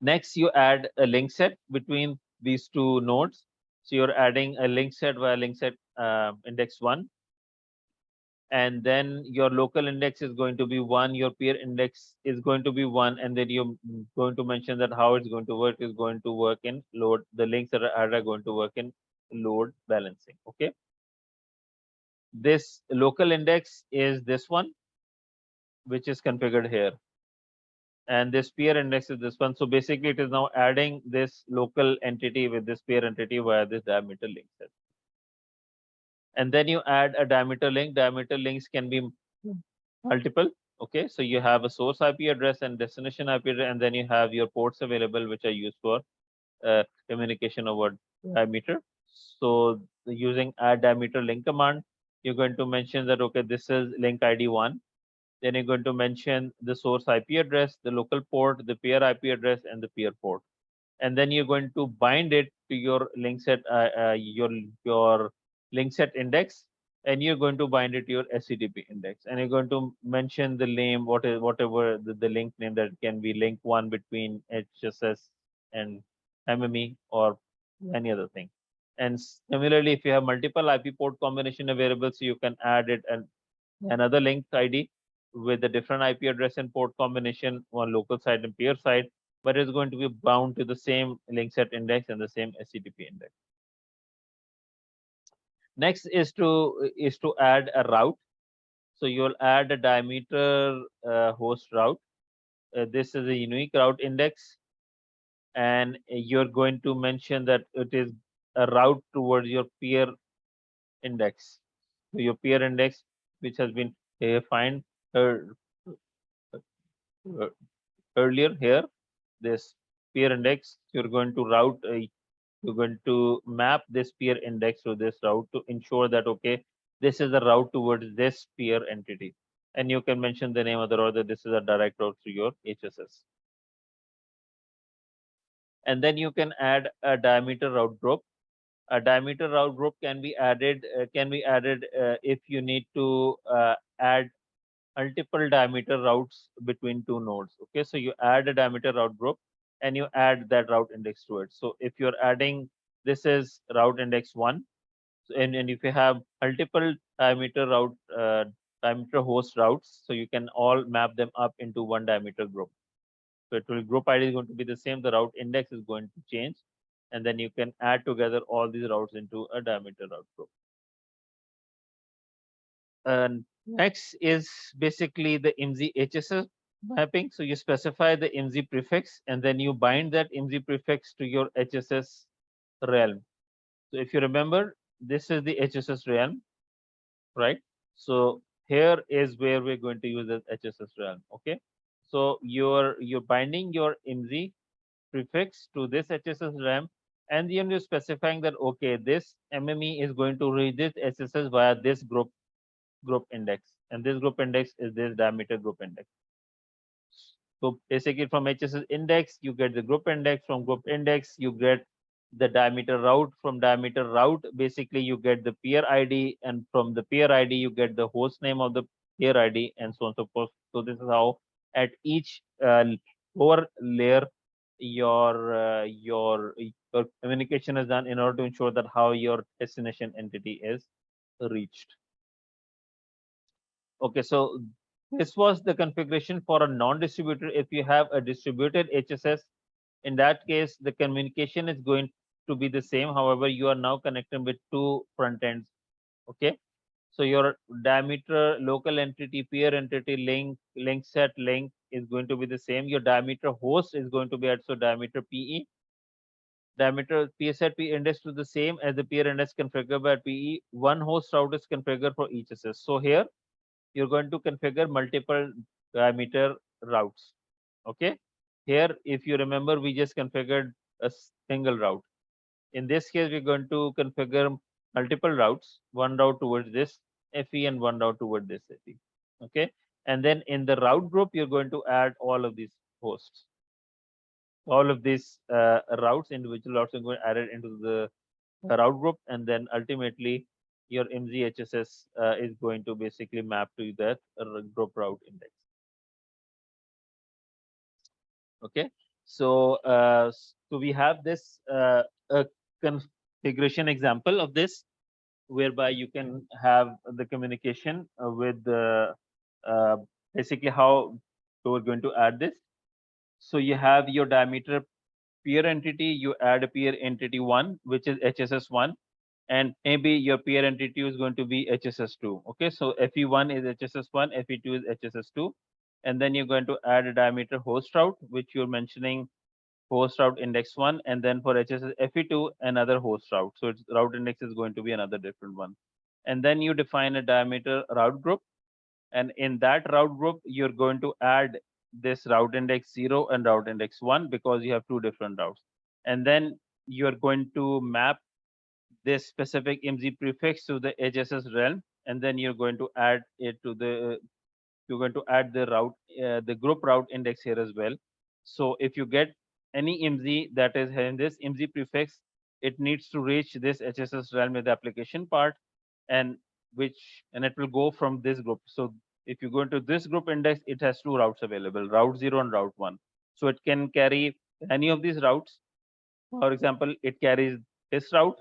Next, you add a link set between these two nodes. So you're adding a link set via link set index 1. And then your local index is going to be 1. Your peer index is going to be 1. And then you're going to mention that how it's going to work is going to work in load. The links that are added are going to work in load balancing. Okay. This local index is this one, which is configured here. And this peer index is this one. So basically, it is now adding this local entity with this peer entity via this diameter link set. And then you add a diameter link. Diameter links can be multiple. Okay, so you have a source IP address and destination IP address, and then you have your ports available, which are used for communication over diameter. So using add diameter link command, you're going to mention that, okay, this is link ID 1. Then you're going to mention the source IP address, the local port, the peer IP address, and the peer port. And then you're going to bind it to your link set, your link set index, and you're going to bind it to your SCTP index. And you're going to mention the name, whatever the link name that can be link 1 between HSS and MME or any other thing. And similarly, if you have multiple IP port combination available, so you can add it and another link ID with a different IP address and port combination on local side and peer side, but it's going to be bound to the same link set index and the same SCTP index. Next is to add a route. So you'll add a diameter host route. This is a unique route index, and you're going to mention that it is a route towards your peer index. So your peer index, which has been defined, uh, uh, earlier here, this peer index, you're going to map this peer index to this route to ensure that, okay, this is the route towards this peer entity. And you can mention the name of the route that this is a direct route to your HSS. And then you can add a diameter route group. A diameter route group can be added if you need to add multiple diameter routes between two nodes. Okay, so you add a diameter route group and you add that route index to it. So if you're adding, this is route index 1, and if you have multiple diameter host routes, so you can all map them up into one diameter group. So it will, group ID is going to be the same, the route index is going to change, and then you can add together all these routes into a diameter route group. And next is basically the MZ HSS mapping. So you specify the MZ prefix and then you bind that MZ prefix to your HSS realm. So if you remember, this is the HSS realm, right? So here is where we're going to use the HSS realm. Okay. So you're binding your MZ prefix to this HSS realm, and then you're specifying that, okay, this MME is going to read this SSS via this group index, and this group index is this diameter group index. So basically from HSS index, you get the group index. From group index, you get the diameter route. From diameter route, basically you get the peer ID, and from the peer ID, you get the host name of the peer ID, and so on and so forth. So this is how at each lower layer your communication is done in order to ensure that how your destination entity is reached. Okay, so this was the configuration for a non-distributed. If you have a distributed HSS, in that case, the communication is going to be the same. However, you are now connecting with two front ends. Okay, so your diameter local entity, peer entity, link set link is going to be the same. Your diameter host is going to be also diameter PE. Diameter PSat P index to the same as the peer index configured by PE. One host route is configured for each SS. So here you're going to configure multiple diameter routes. Okay. Here, if you remember, we just configured a single route. In this case, we're going to configure multiple routes, one route towards this FE and one route toward this FE. Okay. And then in the route group, you're going to add all of these hosts. All of these routes, individual routes, are going to add it into the route group, and then ultimately your MZHSS is going to basically map to that group route index. Okay, so we have this a configuration example of this, whereby you can have the communication with uh, basically how we're going to add this. So you have your diameter peer entity, you add a peer entity 1, which is HSS1, and maybe your peer entity is going to be HSS2. Okay, so FE1 is HSS1, FE2 is HSS2, and then you're going to add a diameter host route, which you're mentioning host route index 1, and then for HSS FE2, another host route. So its route index is going to be another different one. And then you define a diameter route group, and in that route group, you're going to add this route index 0 and route index 1 because you have two different routes. And then you're going to map this specific MZ prefix to the HSS realm, and then you're going to add it to the you're going to add the route the group route index here as well. So if you get any MZ that is having this MZ prefix, it needs to reach this HSS realm with the application part, and it will go from this group. So if you go into this group index, it has two routes available, route 0 and route 1. So it can carry any of these routes. For example, it carries this route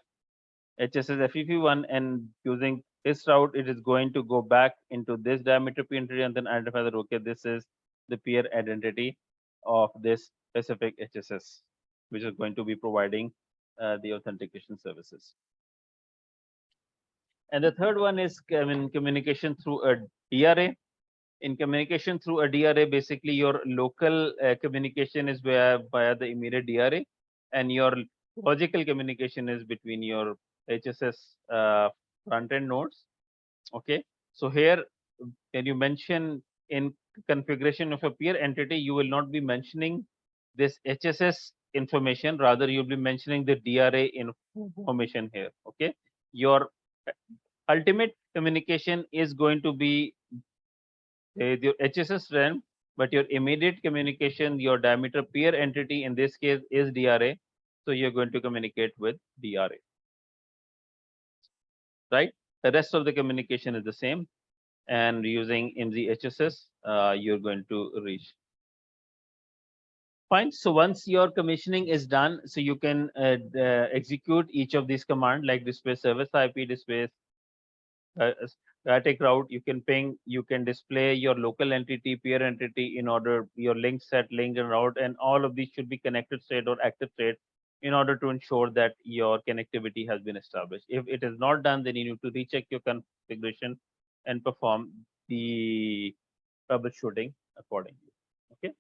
HSS FEP1, and using this route, it is going to go back into this diameter P entity and then identify that, okay, this is the peer identity of this specific HSS, which is going to be providing the authentication services. And the third one is communication through a DRA. In communication through a DRA, basically your local communication is via the immediate DRA, and your logical communication is between your HSS front end nodes. Okay, so here, can you mention in configuration of a peer entity, you will not be mentioning this HSS information. Rather, you'll be mentioning the DRA information here. Okay, your ultimate communication is going to be your HSS RAM, but your immediate communication, your diameter peer entity in this case is DRA. So you're going to communicate with DRA, right? The rest of the communication is the same, and using MZ HSS, you're going to reach. Fine. So once your commissioning is done, so you can execute each of these commands like display service IP, display static route. You can ping, you can display your local entity, peer entity in order your link set, link and route, and all of these should be connected state or active state in order to ensure that your connectivity has been established. If it is not done, then you need to recheck your configuration and perform the troubleshooting accordingly. Okay.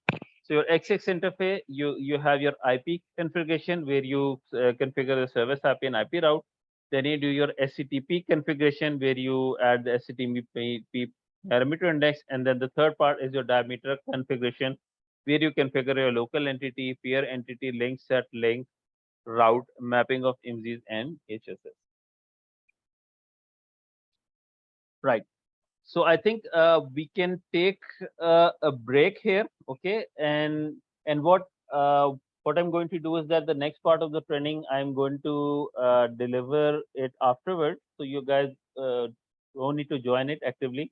So your XX interface, you have your IP configuration where you configure the service IP and IP route. Then you do your SCTP configuration where you add the SCTP parameter index, and then the third part is your diameter configuration where you configure your local entity, peer entity, link set, link, route, mapping of IMSIs and HSS. Right. So I think we can take a break here, okay? And what I'm going to do is that the next part of the training I'm going to deliver it afterwards. So you guys don't need to join it actively.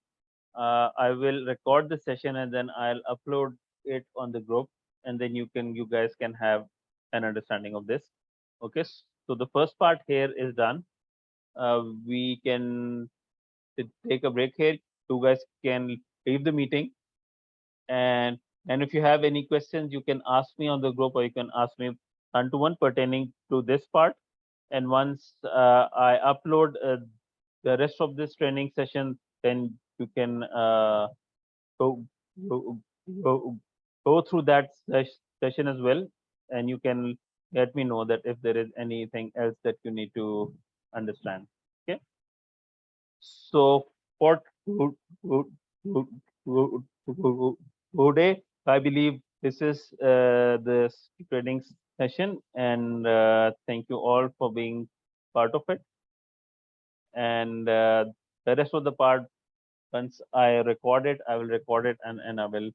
I will record the session and then I'll upload it on the group, and then you guys can have an understanding of this. Okay. So the first part here is done. We can take a break here. You guys can leave the meeting, and if you have any questions, you can ask me on the group, or you can ask me one-to-one pertaining to this part. And once I upload the rest of this training session, then you can go, go, go, go through that session as well, and you can let me know that if there is anything else that you need to understand. Okay. So for today, I believe this is the training session, and thank you all for being part of it. And the rest of the part, once I record it, I will record it, and I will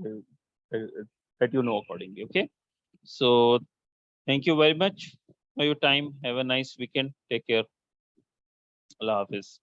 uh, let you know accordingly. Okay. So thank you very much for your time. Have a nice weekend. Take care. Allah Hafiz.